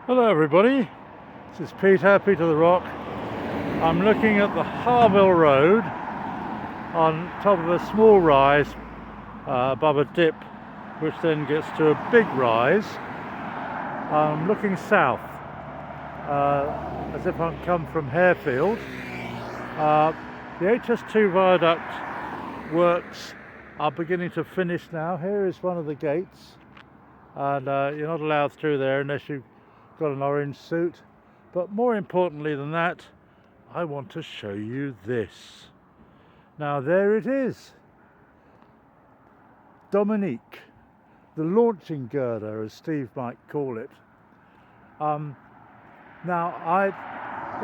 Hello everybody, this is Peter the Rock. I'm looking at the Harvil Road on top of a small rise above a dip, which then gets to a big rise. I'm looking south as if I've come from Harefield. The HS2 viaduct works are beginning to finish now. Here is one of the gates, and you're not allowed through there unless you've got an orange suit. But more importantly than that, I want to show you this. Now there it is, Dominique, the launching girder, as Steve might call it.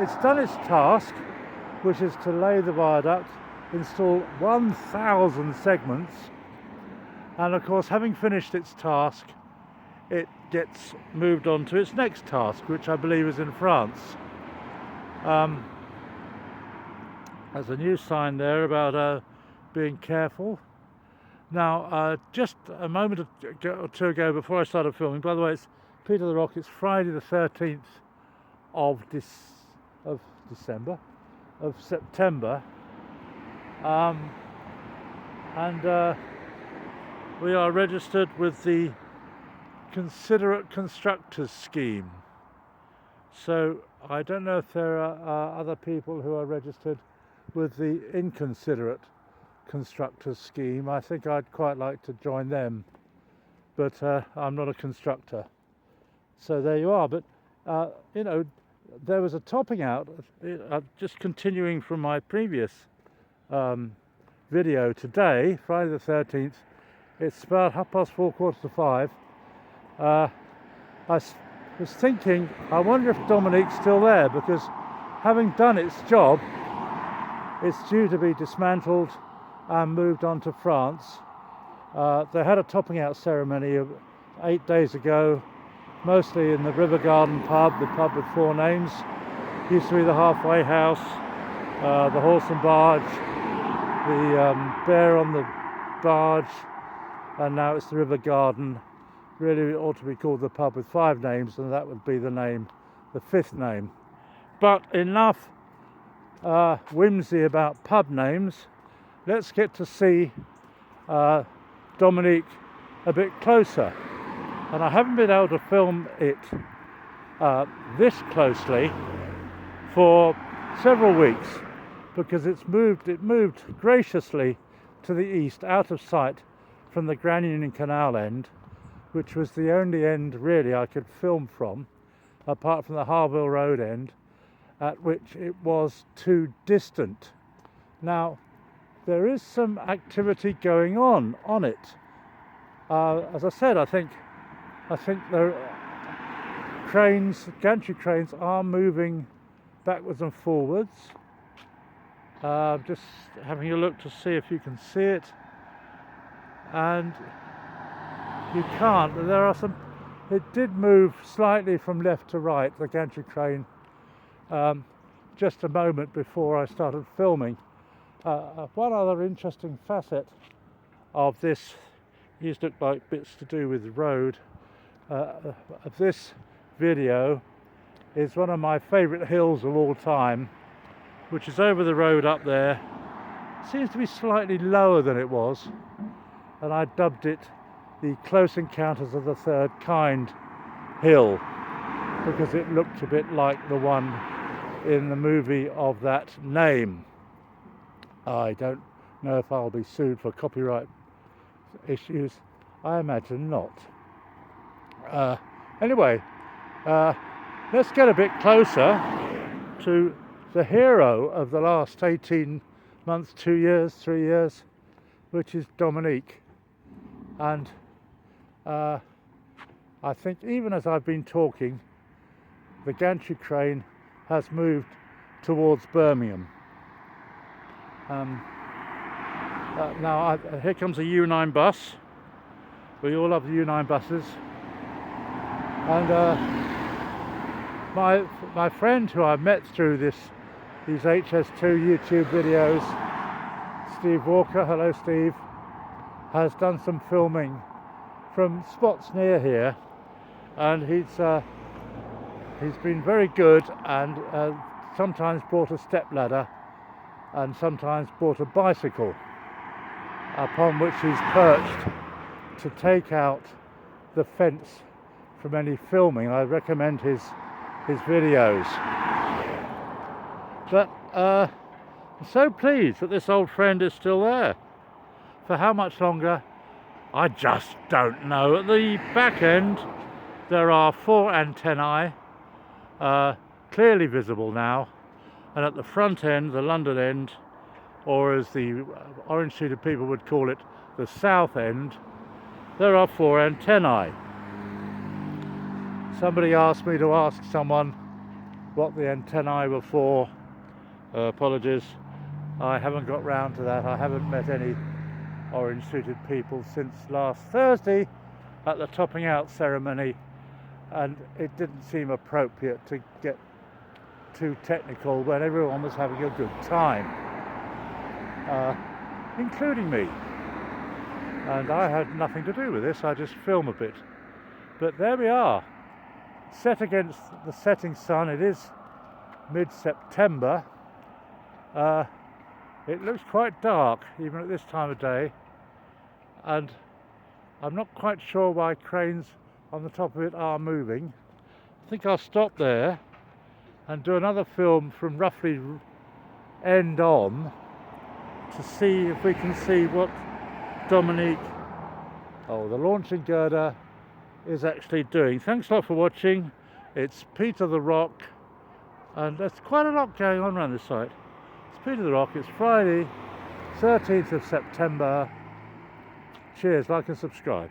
It's done its task, which is to lay the viaduct, install 1,000 segments, and of course, having finished its task, it gets moved on to its next task, which I believe is in France. There's a new sign there about being careful. Now, just a moment or two ago, before I started filming, by the way, it's Peter the Rock, it's Friday the 13th of September, and we are registered with the Inconsiderate Constructors Scheme. So I don't know if there are other people who are registered with the Inconsiderate Constructors Scheme. I think I'd quite like to join them, but I'm not a constructor. So there you are. But you know, there was a topping out, just continuing from my previous video today, Friday the 13th. It's about 4:30, 4:45. I was thinking, I wonder if Dominique's still there, because having done its job, it's due to be dismantled and moved on to France. They had a topping out ceremony 8 days ago, mostly in the River Garden pub, the pub with 4 names. Used to be the Halfway House, the Horse and Barge, the Bear on the Barge, and now it's the River Garden. Really, it ought to be called the pub with 5 names, and that would be the name, the 5th name. But enough whimsy about pub names. Let's get to see Dominique a bit closer. And I haven't been able to film it this closely for several weeks, because it moved graciously to the east, out of sight from the Grand Union Canal end, which was the only end really I could film from, apart from the Harvil Road end, at which it was too distant. Now, there is some activity going on it. As I said, I think the gantry cranes are moving backwards and forwards. Just having a look to see if you can see it, and you can't. There are some. It did move slightly from left to right, the gantry crane, just a moment before I started filming. One other interesting facet of this, these look like bits to do with the road, of this video, is one of my favourite hills of all time, which is over the road up there. It seems to be slightly lower than it was, and I dubbed it the Close Encounters of the Third Kind hill, because it looked a bit like the one in the movie of that name. I don't know if I'll be sued for copyright issues. I imagine not. Anyway, let's get a bit closer to the hero of the last 18 months, 2 years, 3 years, which is Dominique. And I think even as I've been talking, the gantry crane has moved towards Birmingham. Now here comes a U9 bus. We all love the U9 buses. And my friend who I met through these HS2 YouTube videos, Steve Walker, hello Steve, has done some filming from spots near here, and he's he's been very good, and sometimes brought a stepladder and sometimes brought a bicycle upon which he's perched to take out the fence from any filming. I recommend his videos. But I'm so pleased that this old friend is still there. For how much longer, I just don't know. At the back end there are 4 antennae, clearly visible now, and at the front end, the London end, or as the orange-suited people would call it, the south end, there are 4 antennae. Somebody asked me to ask someone what the antennae were for. Apologies, I haven't got round to that. I haven't met any orange-suited people since last Thursday at the topping out ceremony, and it didn't seem appropriate to get too technical when everyone was having a good time, including me. And I had nothing to do with this, I just film a bit. But there we are, set against the setting sun. It is mid-September. It looks quite dark even at this time of day, and I'm not quite sure why cranes on the top of it are moving. I think I'll stop there and do another film from roughly end on to see if we can see what Dominique, the launching girder, is actually doing. Thanks a lot for watching. It's Peter the Rock, and there's quite a lot going on around this site. It's Peter the Rock. It's Friday, 13th of September. Cheers, like and subscribe.